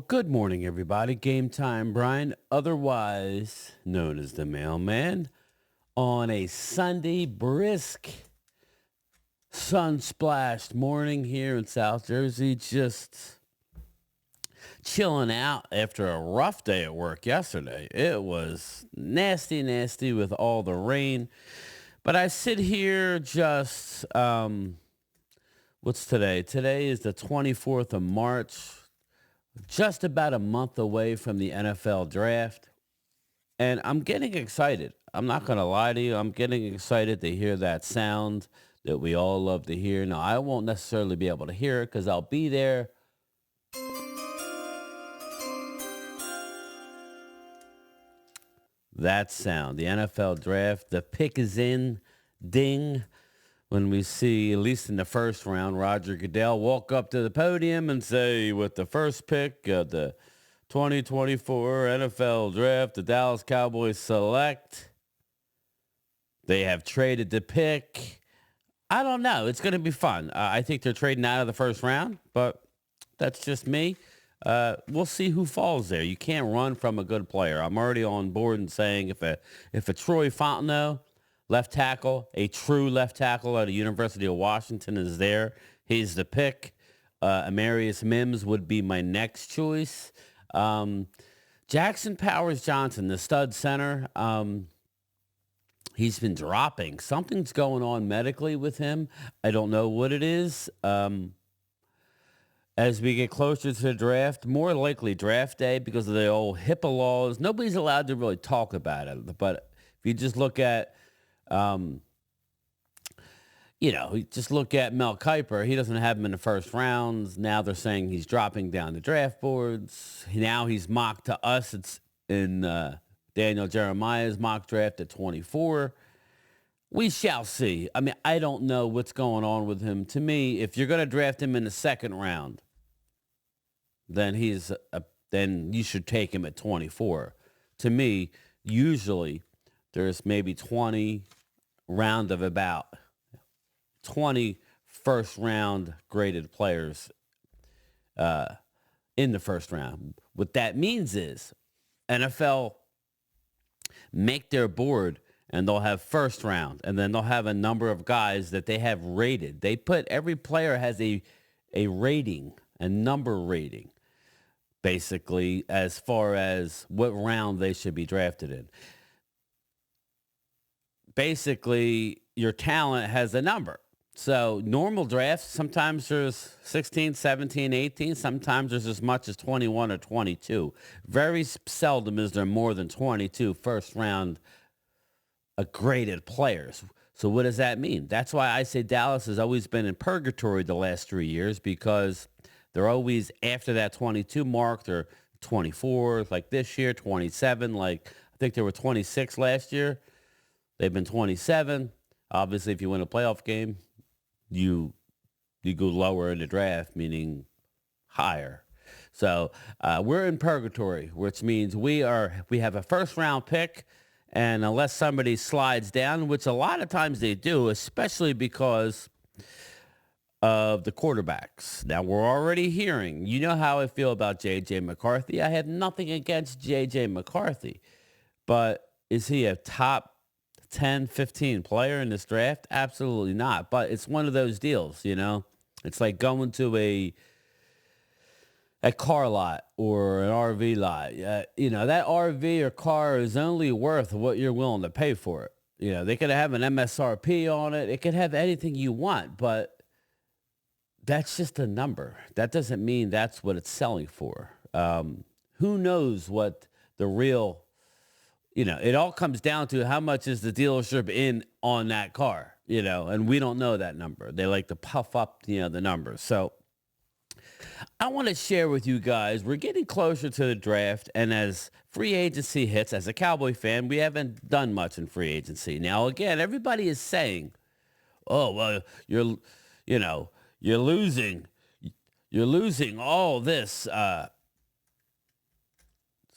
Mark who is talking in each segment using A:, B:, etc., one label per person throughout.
A: Good morning, everybody. Game time, Bryan, otherwise known as the mailman, on a Sunday brisk, sun-splashed morning here in South Jersey. Just chilling out after a rough day at work yesterday. It was nasty, nasty with all the rain. But I sit here just, what's today? Today is the 24th of March. Just about a month away from the NFL draft. And I'm getting excited. I'm not going to lie to you. I'm getting excited to hear that sound that we all love to hear. Now, I won't necessarily be able to hear it because I'll be there. That sound, the NFL draft, the pick is in, ding. When we see, at least in the first round, Roger Goodell walk up to the podium and say, with the first pick of the 2024 NFL Draft, the Dallas Cowboys select. They have traded the pick. I don't know. It's going to be fun. I think they're trading out of the first round, but that's just me. We'll see who falls there. You can't run from a good player. I'm already on board and saying if a Troy Fontenot, left tackle, a true left tackle at the University of Washington is there, he's the pick. Amarius Mims would be my next choice. Jackson Powers Johnson, the stud center, he's been dropping. Something's going on medically with him. I don't know what it is. As we get closer to the draft, more likely draft day because of the old HIPAA laws, nobody's allowed to really talk about it. But if you just look at just look at Mel Kiper. He doesn't have him in the first rounds. Now they're saying he's dropping down the draft boards. Now he's mocked to us. It's in Daniel Jeremiah's mock draft at 24. We shall see. I mean, I don't know what's going on with him. To me, if you're going to draft him in the second round, then then you should take him at 24. To me, usually there's maybe 20 round of about 20 first round graded players in the first round. What that means is NFL make their board and they'll have first round and then they'll have a number of guys that they have rated. They put every player has a rating, a number rating, basically, as far as what round they should be drafted in. Basically, your talent has a number. So normal drafts, sometimes there's 16, 17, 18. Sometimes there's as much as 21 or 22. Very seldom is there more than 22 first round graded players. So what does that mean? That's why I say Dallas has always been in purgatory the last 3 years because they're always after that 22 mark. They're 24, like this year, 27. Like I think they were 26 last year. They've been 27. Obviously, if you win a playoff game, you go lower in the draft, meaning higher. So we're in purgatory, which means we have a first round pick, and unless somebody slides down, which a lot of times they do, especially because of the quarterbacks. Now we're already hearing. You know how I feel about J.J. McCarthy. I have nothing against J.J. McCarthy, but is he a top 10, 15 player in this draft? Absolutely not. But it's one of those deals, you know? It's like going to a car lot or an RV lot. That RV or car is only worth what you're willing to pay for it. You know, they could have an MSRP on it. It could have anything you want, but that's just a number. That doesn't mean that's what it's selling for. Who knows what the real... it all comes down to how much is the dealership in on that car, and we don't know that number. They like to puff up, the numbers. So I want to share with you guys, we're getting closer to the draft, and as free agency hits, as a Cowboy fan, we haven't done much in free agency. Now, again, everybody is saying, oh, well, you're losing all this,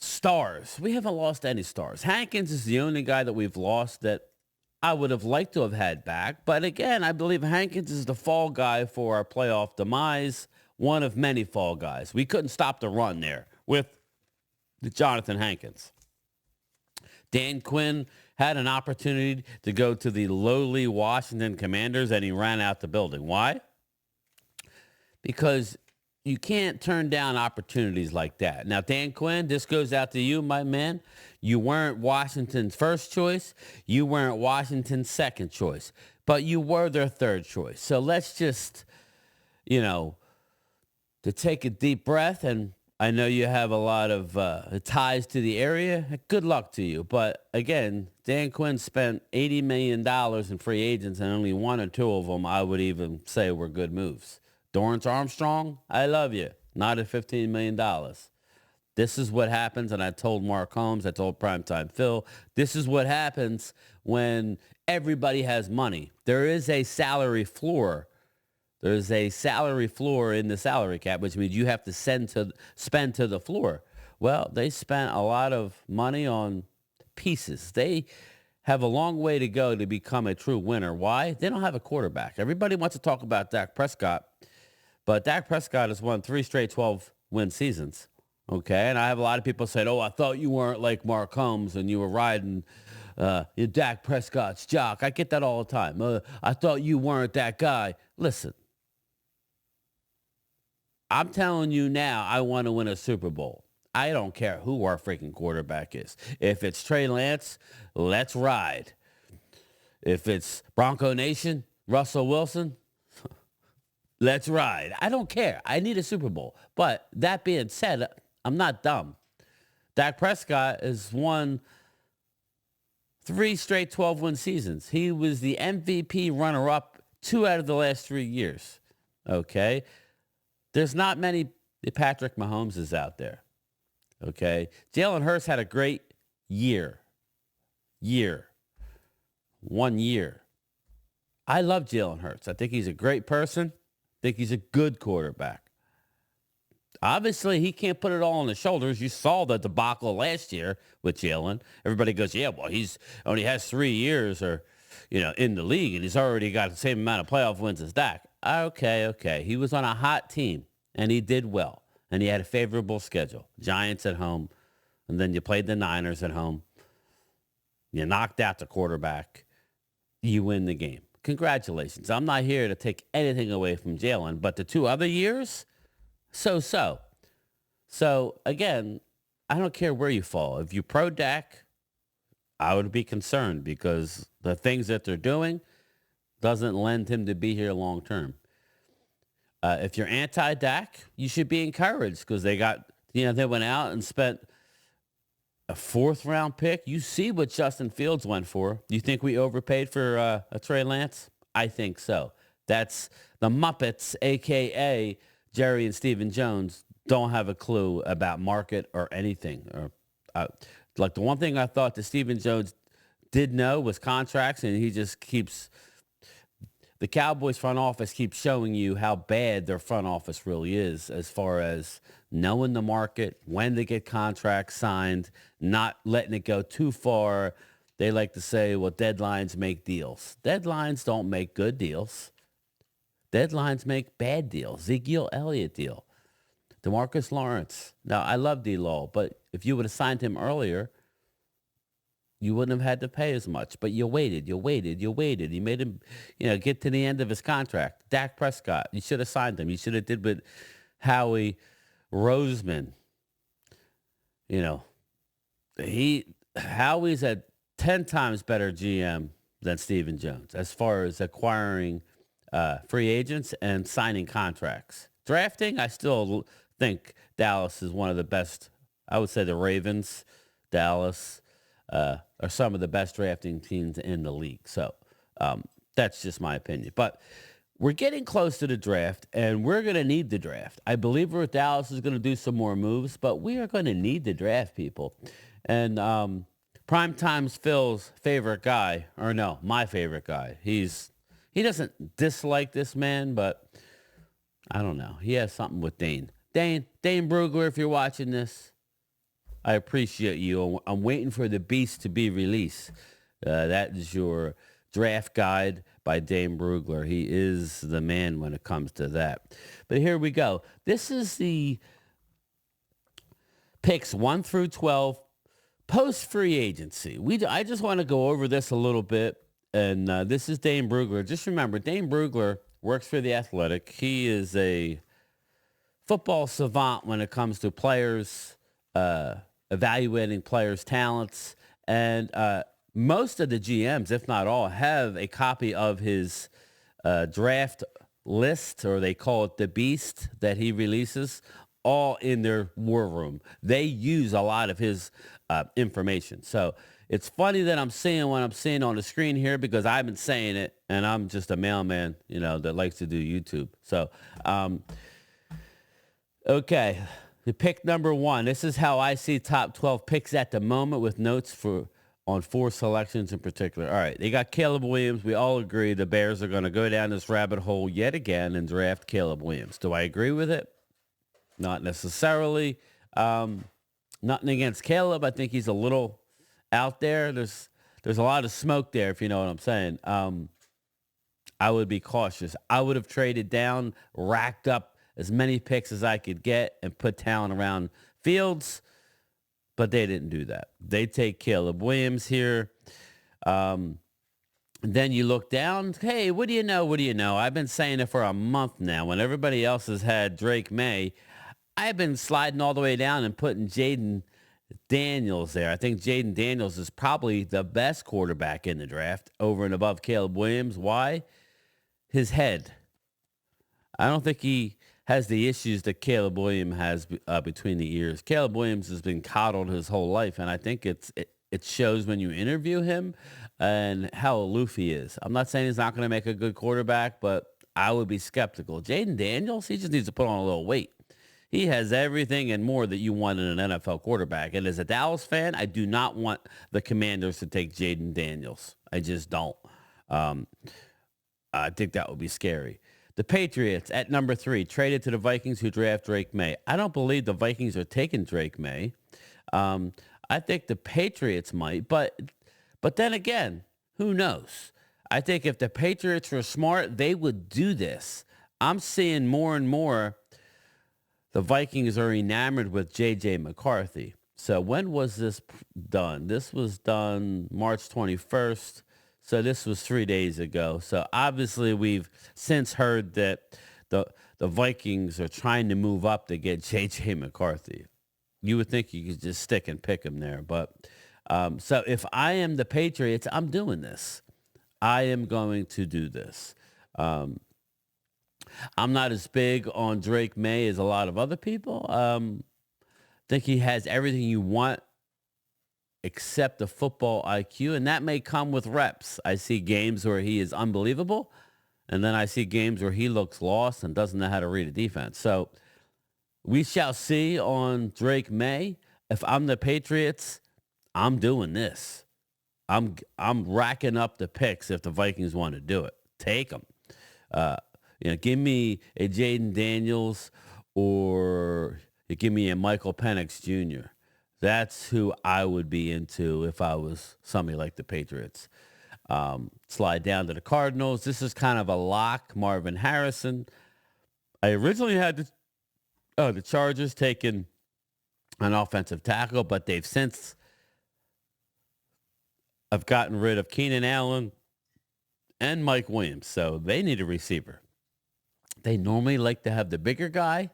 A: stars. We haven't lost any stars. Hankins is the only guy that we've lost that I would have liked to have had back. But again, I believe Hankins is the fall guy for our playoff demise, one of many fall guys. We couldn't stop the run there. with Jonathan Hankins. Dan Quinn had an opportunity to go to the lowly Washington Commanders, and he ran out the building. Why? Because you can't turn down opportunities like that. Now, Dan Quinn, this goes out to you, my man. You weren't Washington's first choice. You weren't Washington's second choice. But you were their third choice. So let's just, to take a deep breath, and I know you have a lot of ties to the area. Good luck to you. But again, Dan Quinn spent $80 million in free agents, and only one or two of them I would even say were good moves. Dorrance Armstrong, I love you. Not at $15 million. This is what happens, and I told Mark Holmes, I told Primetime Phil, this is what happens when everybody has money. There is a salary floor. There's a salary floor in the salary cap, which means you have to spend to the floor. Well, they spent a lot of money on pieces. They have a long way to go to become a true winner. Why? They don't have a quarterback. Everybody wants to talk about Dak Prescott, but Dak Prescott has won 3 straight 12-win seasons. Okay, and I have a lot of people saying, I thought you weren't like Mark Holmes and you were riding Dak Prescott's jock. I get that all the time. I thought you weren't that guy. Listen, I'm telling you now, I want to win a Super Bowl. I don't care who our freaking quarterback is. If it's Trey Lance, let's ride. If it's Bronco Nation, Russell Wilson, let's ride. I don't care. I need a Super Bowl. But that being said, I'm not dumb. Dak Prescott has won 3 straight 12-win seasons. He was the MVP runner-up 2 out of the last 3 years. Okay? There's not many Patrick Mahomeses out there. Okay? Jalen Hurts had a great year. 1 year. I love Jalen Hurts. I think he's a great person. I think he's a good quarterback. Obviously, he can't put it all on his shoulders. You saw the debacle last year with Jalen. Everybody goes, he's only has 3 years in the league, and he's already got the same amount of playoff wins as Dak. Okay. He was on a hot team, and he did well, and he had a favorable schedule. Giants at home, and then you played the Niners at home. You knocked out the quarterback. You win the game. Congratulations. I'm not here to take anything away from Jalen, but the 2 other years, so. So, again, I don't care where you fall. If you pro Dak, I would be concerned because the things that they're doing doesn't lend him to be here long term. If you're anti-Dak, you should be encouraged because they went out and spent a 4th-round pick. You see what Justin Fields went for. You think we overpaid for a Trey Lance? I think so. That's the Muppets, a.k.a. Jerry and Stephen Jones, don't have a clue about market or anything. Like the one thing I thought that Stephen Jones did know was contracts, and he just keeps – the Cowboys front office keeps showing you how bad their front office really is as far as knowing the market, when to get contracts signed, not letting it go too far. They like to say, deadlines make deals. Deadlines don't make good deals. Deadlines make bad deals. Ezekiel Elliott deal. DeMarcus Lawrence. Now, I love D-Law, but if you would have signed him earlier, you wouldn't have had to pay as much. But you waited. You made him, get to the end of his contract. Dak Prescott, you should have signed him. You should have did with Howie Roseman. Howie's a 10 times better GM than Stephen Jones as far as acquiring free agents and signing contracts. Drafting, I still think Dallas is one of the best. I would say the Ravens, Dallas, are some of the best drafting teams in the league. So that's just my opinion. But we're getting close to the draft, and we're going to need the draft. I believe Dallas is going to do some more moves, but we are going to need the draft, people. And Primetime's Phil's favorite guy, or no, my favorite guy. He doesn't dislike this man, but I don't know. He has something with Dane. Dane Brugler, if you're watching this, I appreciate you. I'm waiting for the beast to be released. That is your draft guide by Dane Brugler. He is the man when it comes to that. But here we go. This is the Picks 1 through 12, post free agency. I just want to go over this a little bit. And this is Dane Brugler. Just remember, Dane Brugler works for The Athletic. He is a football savant when it comes to players, uh, evaluating players' talents. And most of the GMs, if not all, have a copy of his draft list, or they call it the beast that he releases, all in their war room. They use a lot of his information. So it's funny that I'm seeing what I'm seeing on the screen here because I've been saying it and I'm just a mailman, that likes to do YouTube. So, okay. The pick number 1. This is how I see top 12 picks at the moment with notes on 4 selections in particular. All right. They got Caleb Williams. We all agree the Bears are going to go down this rabbit hole yet again and draft Caleb Williams. Do I agree with it? Not necessarily. Nothing against Caleb. I think he's a little out there. There's a lot of smoke there, if you know what I'm saying. I would be cautious. I would have traded down, racked up as many picks as I could get, and put talent around Fields, but they didn't do that. They take Caleb Williams here. Then you look down. Hey, what do you know? What do you know? I've been saying it for a month now. When everybody else has had Drake May, I've been sliding all the way down and putting Jaden Daniels there. I think Jaden Daniels is probably the best quarterback in the draft over and above Caleb Williams. Why? His head. I don't think he has the issues that Caleb Williams has between the ears. Caleb Williams has been coddled his whole life, and I think it shows when you interview him and how aloof he is. I'm not saying he's not going to make a good quarterback, but I would be skeptical. Jaden Daniels, he just needs to put on a little weight. He has everything and more that you want in an NFL quarterback. And as a Dallas fan, I do not want the Commanders to take Jaden Daniels. I just don't. I think that would be scary. The Patriots at number 3 traded to the Vikings, who draft Drake May. I don't believe the Vikings are taking Drake May. I think the Patriots might, but then again, who knows? I think if the Patriots were smart, they would do this. I'm seeing more and more the Vikings are enamored with J.J. McCarthy. So when was this done? This was done March 21st. So this was 3 days ago. So obviously we've since heard that the Vikings are trying to move up to get J.J. McCarthy. You would think you could just stick and pick him there. But so if I am the Patriots, I'm doing this. I am going to do this. I'm not as big on Drake May as a lot of other people. Think he has everything you want except the football IQ, and that may come with reps. I see games where he is unbelievable, and then I see games where he looks lost and doesn't know how to read a defense. So we shall see on Drake May. If I'm the Patriots, I'm doing this. I'm racking up the picks if the Vikings want to do it. Take them. Give me a Jaden Daniels or give me a Michael Penix Jr. That's who I would be into if I was somebody like the Patriots. Slide down to the Cardinals. This is kind of a lock. Marvin Harrison. I originally had the Chargers taking an offensive tackle, but they've since have gotten rid of Keenan Allen and Mike Williams. So they need a receiver. They normally like to have the bigger guy,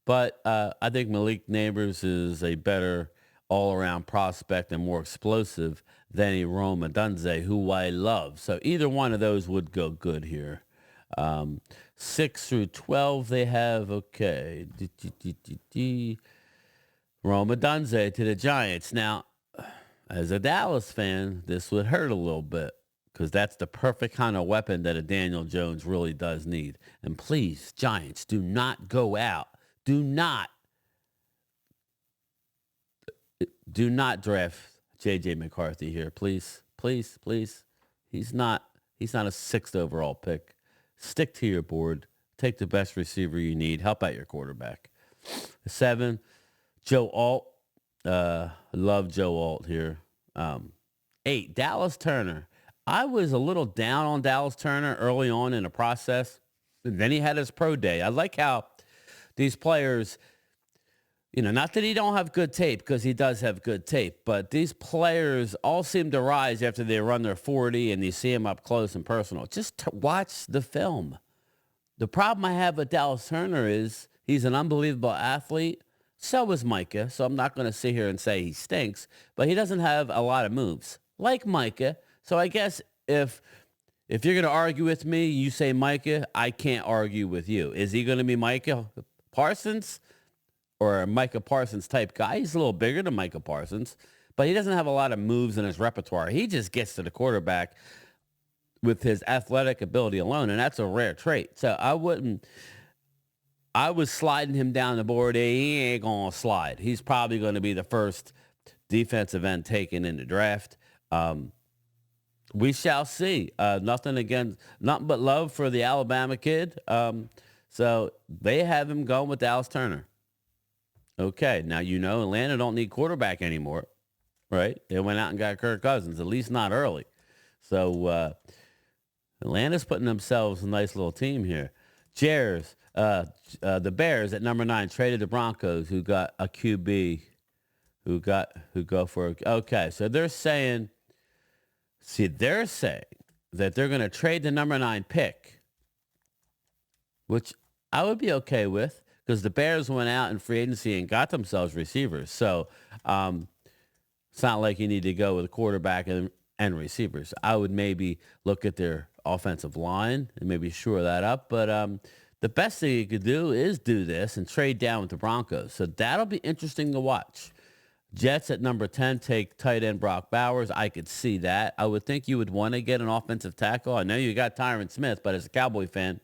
A: but I think Malik Neighbors is a better all-around prospect and more explosive than a Rome Odunze, who I love. So either one of those would go good here. 6 through 12 they have, okay. Rome Odunze to the Giants. Now, as a Dallas fan, this would hurt a little bit because that's the perfect kind of weapon that a Daniel Jones really does need. And please, Giants, do not go out. Do not draft J.J. McCarthy here, please. Please, please. He's not a 6th overall pick. Stick to your board. Take the best receiver you need. Help out your quarterback. 7, Joe Alt. Love Joe Alt here. 8, Dallas Turner. I was a little down on Dallas Turner early on in the process. And then he had his pro day. I like how these players Not that he don't have good tape, because he does have good tape, but these players all seem to rise after they run their 40 and you see them up close and personal. Just watch the film. The problem I have with Dallas Turner is he's an unbelievable athlete. So is Micah. So I'm not going to sit here and say he stinks, but he doesn't have a lot of moves like Micah. So I guess if you're going to argue with me, you say Micah, I can't argue with you. Is he going to be Micah Parsons or a Micah Parsons type guy? He's a little bigger than Micah Parsons, but he doesn't have a lot of moves in his repertoire. He just gets to the quarterback with his athletic ability alone, and that's a rare trait. So I was sliding him down the board. He ain't going to slide. He's probably going to be the first defensive end taken in the draft. We shall see. Nothing but love for the Alabama kid. So they have him going with Dallas Turner. Okay, now Atlanta don't need quarterback anymore, right? They went out and got Kirk Cousins, at least not early. So Atlanta's putting themselves a nice little team here. The Bears at number 9 traded the Broncos, who got a QB, okay. So they're saying that they're going to trade the number 9 pick, which I would be okay with, because the Bears went out in free agency and got themselves receivers. So it's not like you need to go with a quarterback and receivers. I would maybe look at their offensive line and maybe shore that up. But the best thing you could do is do this and trade down with the Broncos. So that'll be interesting to watch. Jets at number 10 take tight end Brock Bowers. I could see that. I would think you would want to get an offensive tackle. I know you got Tyron Smith, but as a Cowboy fan,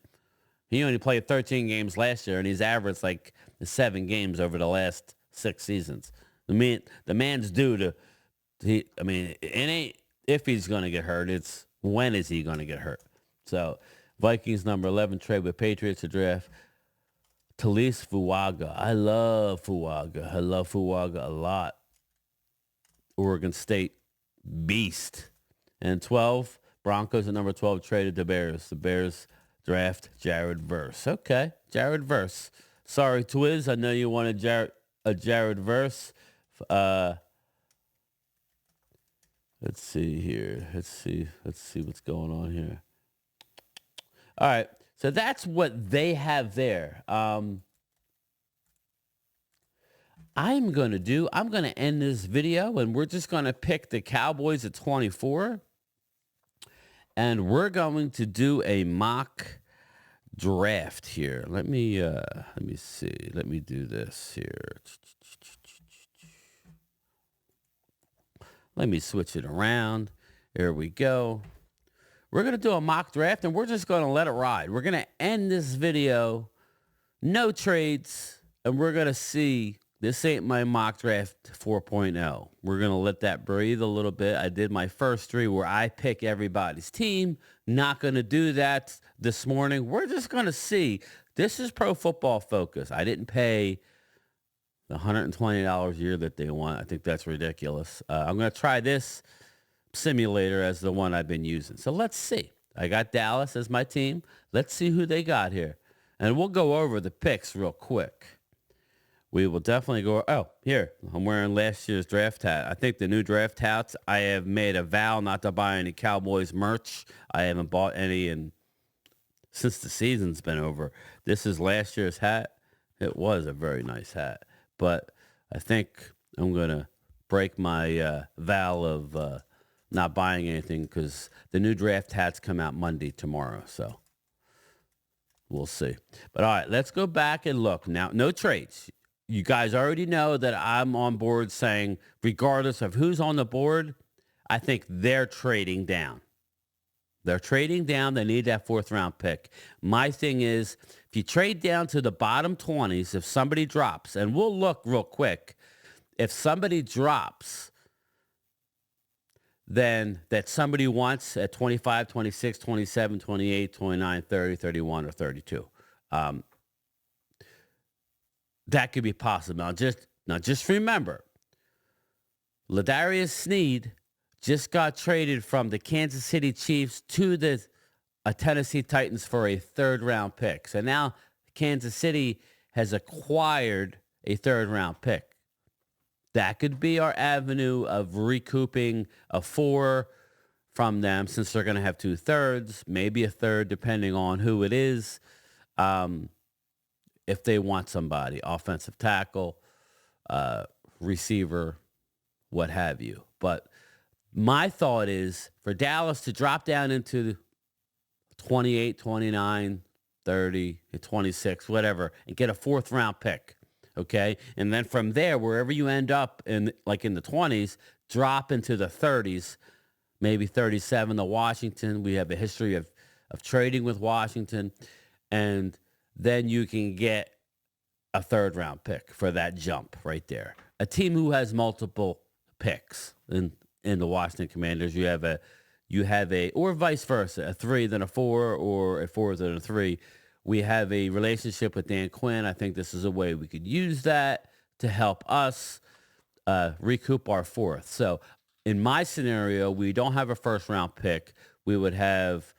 A: he only played 13 games last year, and he's averaged like 7 games over the last 6 seasons. The man's due to. It ain't if he's going to get hurt. It's when is he going to get hurt. So Vikings number 11 trade with Patriots to draft Talise Fuaga. I love Fuaga a lot. Oregon State beast. And 12, Broncos at number 12 traded the Bears. The Bears draft Jared Verse. Okay, Jared Verse. Sorry, Twiz. I know you wanted Jared Verse. Let's see here. Let's see what's going on here. All right, so that's what they have there. I'm going to end this video, and we're just going to pick the Cowboys at 24. And we're going to do a mock draft here. Let me see. Let me do this here. Let me switch it around. There we go. We're going to do a mock draft, and we're just going to let it ride. We're going to end this video, no trades, and we're going to see. This ain't my mock draft 4.0. We're going to let that breathe a little bit. I did my first 3 where I pick everybody's team. Not going to do that this morning. We're just going to see. This is Pro Football Focus. I didn't pay the $120 a year that they want. I think that's ridiculous. I'm going to try this simulator as the one I've been using. So let's see. I got Dallas as my team. Let's see who they got here. And we'll go over the picks real quick. We will definitely go. Oh, here. I'm wearing last year's draft hat. I think the new draft hats, I have made a vow not to buy any Cowboys merch. I haven't bought any since the season's been over. This is last year's hat. It was a very nice hat. But I think I'm going to break my vow of not buying anything, because the new draft hats come out Monday tomorrow. So we'll see. But all right, let's go back and look. Now, no trades. You guys already know that I'm on board saying, regardless of who's on the board, I think they're trading down. They're trading down. They need that 4th round pick. My thing is, if you trade down to the bottom 20s, if somebody drops, and we'll look real quick, if somebody drops, then that somebody wants at 25, 26, 27, 28, 29, 30, 31, or 32. That could be possible. Now just remember, Ladarius Sneed just got traded from the Kansas City Chiefs to the Tennessee Titans for a 3rd round pick. So now Kansas City has acquired a third round pick. That could be our avenue of recouping a four from them since they're going to have two thirds, maybe a third, depending on who it is. Um, if they want somebody, offensive tackle, uh, receiver, what have you. But my thought is for Dallas to drop down into 28, 29, 30, 26, whatever, and get a fourth round pick. Okay. And then from there, wherever you end up in like in the 20s, drop into the 30s, maybe 37 to Washington. We have a history of trading with Washington. And then you can get a third round pick for that jump right there. A team who has multiple picks in the Washington Commanders, you have a or vice versa, a three then a four or a four then a three. We have a relationship with Dan Quinn. I think this is a way we could use that to help us recoup our fourth. So in my scenario, we don't have a first round pick. We would have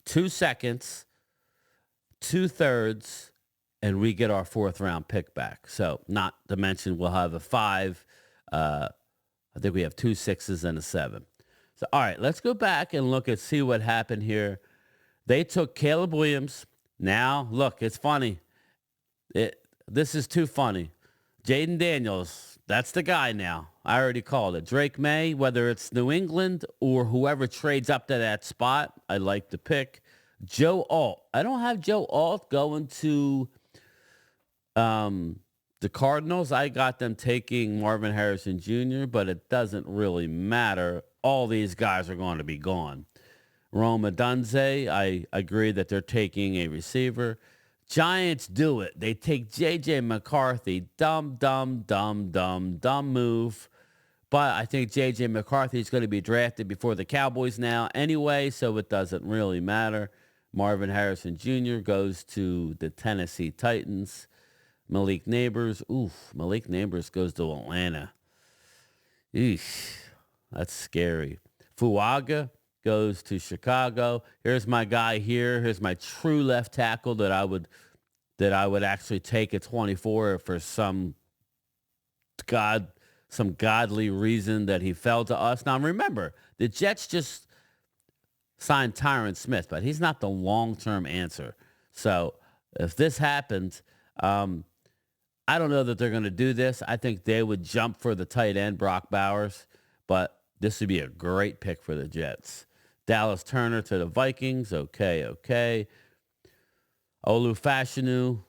A: 2 seconds, two thirds, and we get our fourth round pick back. So not to mention we'll have a five. I think we have 2 6s and a 7. So, all right, let's go back and see what happened here. They took Caleb Williams. Now, look, it's funny. This is too funny. Jaden Daniels, that's the guy now. I already called it. Drake May, whether it's New England or whoever trades up to that spot, I like the pick. Joe Alt. I don't have Joe Alt going to the Cardinals. I got them taking Marvin Harrison Jr., but it doesn't really matter. All these guys are going to be gone. Roma Dunze, I agree that they're taking a receiver. Giants do it. They take J.J. McCarthy. Dumb move. But I think J.J. McCarthy is going to be drafted before the Cowboys now anyway, so it doesn't really matter. Marvin Harrison Jr. goes to the Tennessee Titans. Malik Neighbors goes to Atlanta. Eesh, that's scary. Fuaga goes to Chicago. Here's my guy here. Here's my true left tackle that I would actually take at 24 for some godly reason that he fell to us. Now remember, the Jets just signed Tyron Smith, but he's not the long-term answer. So if this happens, I don't know that they're going to do this. I think they would jump for the tight end, Brock Bowers, but this would be a great pick for the Jets. Dallas Turner to the Vikings. Okay. Olu Fashanu,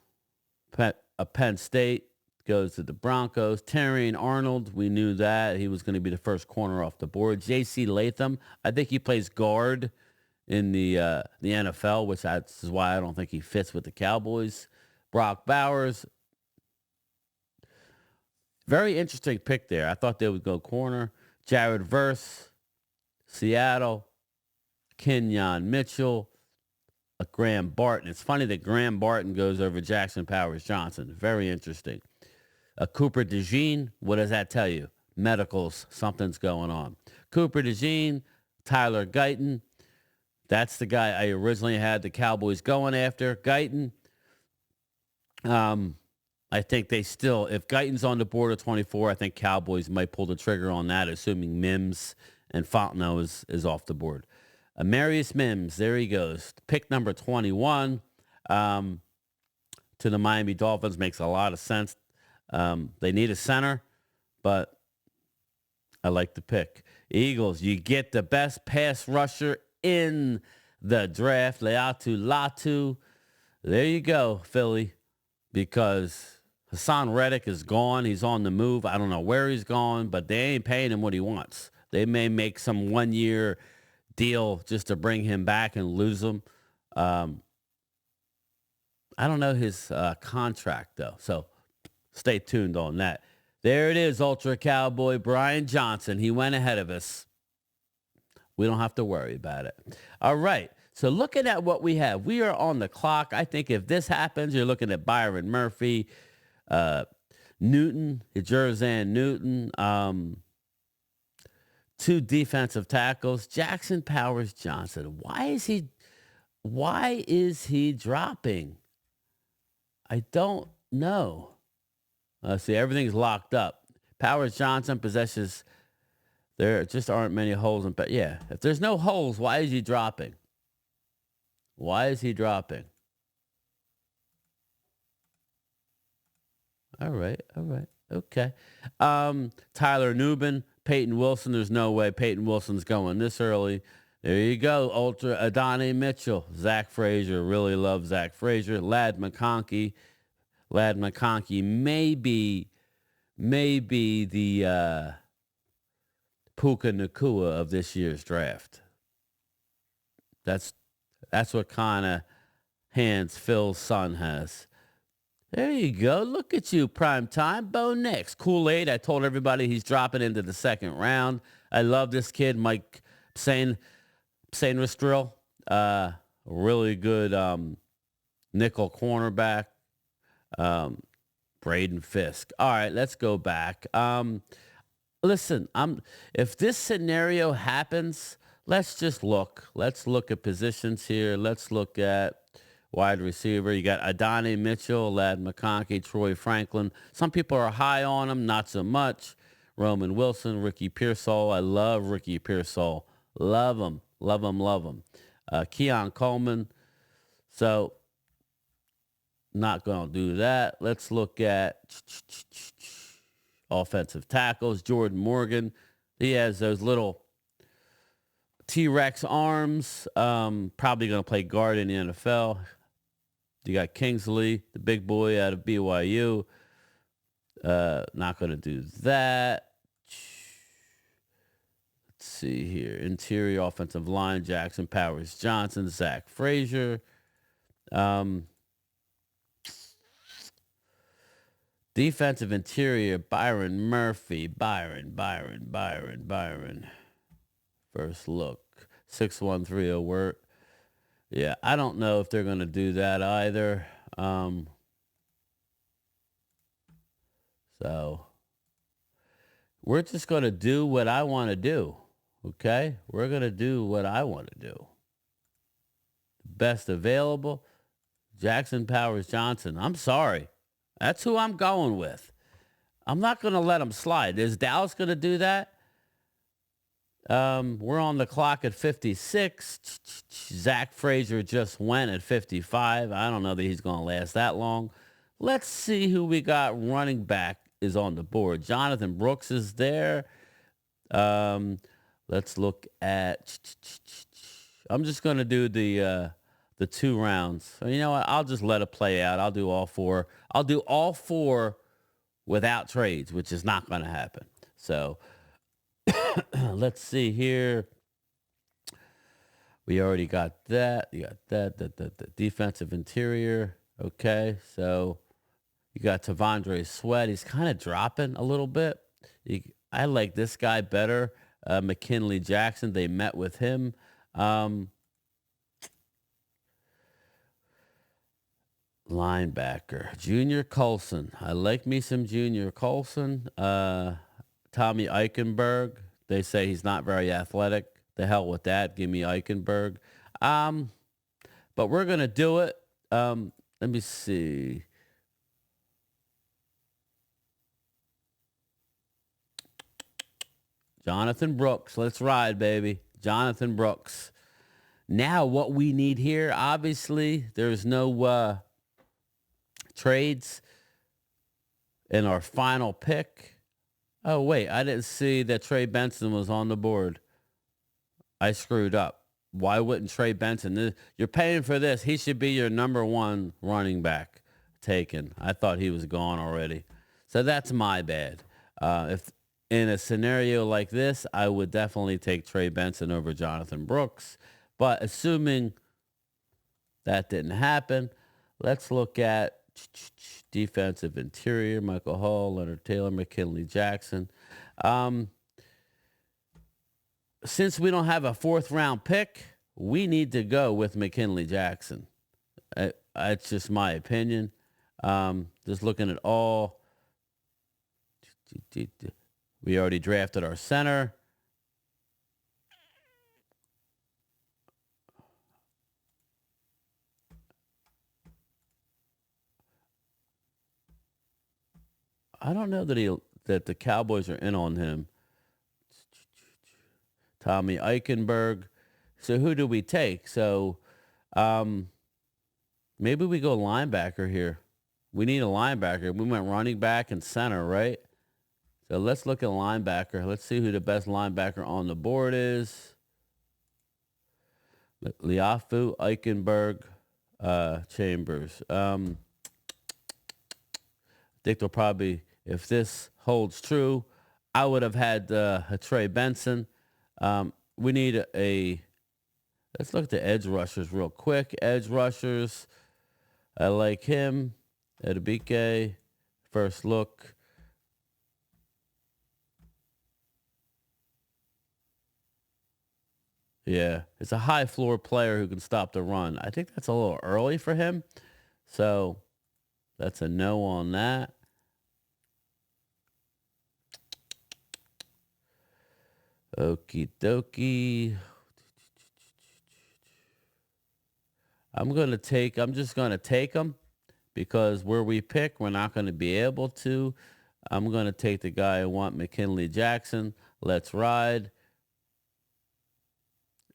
A: Penn State, goes to the Broncos. Terrian Arnold, we knew that. He was going to be the first corner off the board. J.C. Latham, I think he plays guard in the NFL, which is why I don't think he fits with the Cowboys. Brock Bowers, very interesting pick there. I thought they would go corner. Jared Verse, Seattle. Kenyon Mitchell. Graham Barton. It's funny that Graham Barton goes over Jackson Powers Johnson. Very interesting. Cooper DeJean, what does that tell you? Medicals, something's going on. Cooper DeJean, Tyler Guyton. That's the guy I originally had the Cowboys going after. Guyton. I think they still, if Guyton's on the board at 24, I think Cowboys might pull the trigger on that, assuming Mims and Fontenot is off the board. Marius Mims, there he goes. Pick number 21 to the Miami Dolphins makes a lot of sense. They need a center, but I like the pick. Eagles, you get the best pass rusher in the draft, Leatu Latu. There you go, Philly, because Hassan Reddick is gone. He's on the move. I don't know where he's gone, but they ain't paying him what he wants. They may make some one-year deal just to bring him back and lose him. I don't know his contract, though, so stay tuned on that. There it is, Ultra Cowboy Bryan Johnson. He went ahead of us. We don't have to worry about it. All right. So looking at what we have, we are on the clock. I think if this happens, you're looking at Byron Murphy, Newton, Jerzan Newton, two defensive tackles, Jackson Powers Johnson. Why is he dropping? I don't know. See, everything's locked up. Powers Johnson possesses. There just aren't many holes in. But yeah, if there's no holes, why is he dropping? Why is he dropping? All right, all right, okay. Tyler Newbin, Peyton Wilson. There's no way Peyton Wilson's going this early. There you go. Ultra Adonai Mitchell, Zach Frazier. Really love Zach Frazier. Lad McConkey. Lad McConkey may be the Puka Nakua of this year's draft. That's that's what kind of hands Phil's son has. There you go. Look at you, prime time. Bo Nix. Kool-Aid. I told everybody he's dropping into the second round. I love this kid, Mike Sainristril. Really good nickel cornerback. Um, Braden Fisk. All right, let's go back. Listen, if this scenario happens, let's just look. Let's look at positions here. Let's look at wide receiver. You got Adonai Mitchell, Lad McConkey, Troy Franklin. Some people are high on him, not so much. Roman Wilson, Ricky Pearsall. I love Ricky Pearsall. Love him, love him, love him. Keon Coleman. So, not going to do that. Let's look at offensive tackles. Jordan Morgan. He has those little T-Rex arms. Probably going to play guard in the NFL. You got Kingsley, the big boy out of BYU. Not going to do that. Let's see here. Interior offensive line, Jackson Powers Johnson, Zach Frazier. Defensive interior, Byron Murphy. Byron. First look. 6130 Word. Yeah, I don't know if they're going to do that either. So we're just going to do what I want to do. Okay? We're going to do what I want to do. Best available, Jackson Powers Johnson. I'm sorry. That's who I'm going with. I'm not going to let him slide. Is Dallas going to do that? We're on the clock at 56. Zach Frazier just went at 55. I don't know that he's going to last that long. Let's see who we got running back is on the board. Jonathan Brooks is there. Let's look at... I'm just going to do the 2 rounds. So you know what? I'll just let it play out. I'll do all 4. I'll do all 4 without trades, which is not going to happen. So let's see here. We already got that. You got the defensive interior. Okay, so you got Tavondre Sweat. He's kind of dropping a little bit. I like this guy better. McKinley Jackson. They met with him. Linebacker, Junior Colson. I like me some Junior Colson. Tommy Eichenberg. They say he's not very athletic. The hell with that. Give me Eichenberg. But we're going to do it. Let me see. Jonathan Brooks. Let's ride, baby. Jonathan Brooks. Now what we need here, obviously, there's no trades in our final pick. Oh, wait, I didn't see that Trey Benson was on the board. I screwed up. Why wouldn't Trey Benson? You're paying for this. He should be your number 1 running back taken. I thought he was gone already. So that's my bad. If in a scenario like this, I would definitely take Trey Benson over Jonathan Brooks. But assuming that didn't happen, let's look at defensive interior, Michael Hall, Leonard Taylor, McKinley Jackson. Since we don't have a 4th round pick, we need to go with McKinley Jackson. It's just my opinion. Just looking at all. We already drafted our center. I don't know that the Cowboys are in on him. Tommy Eichenberg. So who do we take? So um, maybe we go linebacker here. We need a linebacker. We went running back and center, right? So let's look at linebacker. Let's see who the best linebacker on the board is. Liafu, Eichenberg, Chambers. I think they'll probably, if this holds true, I would have had a Trey Benson. We need let's look at the edge rushers real quick. Edge rushers, I like him. Edabike, first look. Yeah, it's a high floor player who can stop the run. I think that's a little early for him. So that's a no on that. Okie dokie. I'm just going to take them because where we pick, we're not going to be able to. I'm going to take the guy I want, McKinley Jackson. Let's ride.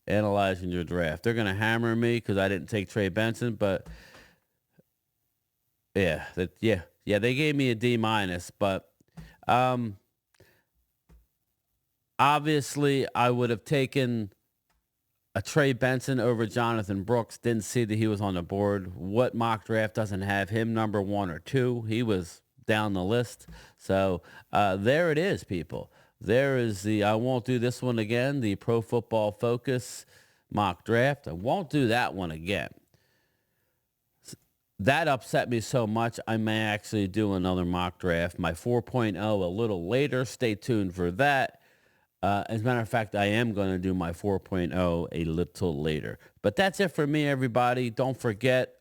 A: Analyzing your draft. They're going to hammer me because I didn't take Trey Benson, but yeah, they gave me a D minus, but um, obviously I would have taken a Trey Benson over Jonathan Brooks. Didn't see that he was on the board. What mock draft doesn't have him number 1 or 2? He was down the list. So there it is, people. There is I won't do this one again, the Pro Football Focus mock draft. I won't do that one again. That upset me so much, I may actually do another mock draft, my 4.0 a little later. Stay tuned for that. As a matter of fact, I am going to do my 4.0 a little later. But that's it for me, everybody. Don't forget,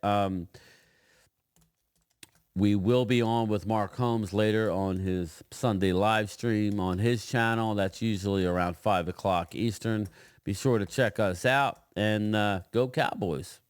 A: we will be on with Mark Holmes later on his Sunday live stream on his channel. That's usually around 5 o'clock Eastern. Be sure to check us out and go Cowboys.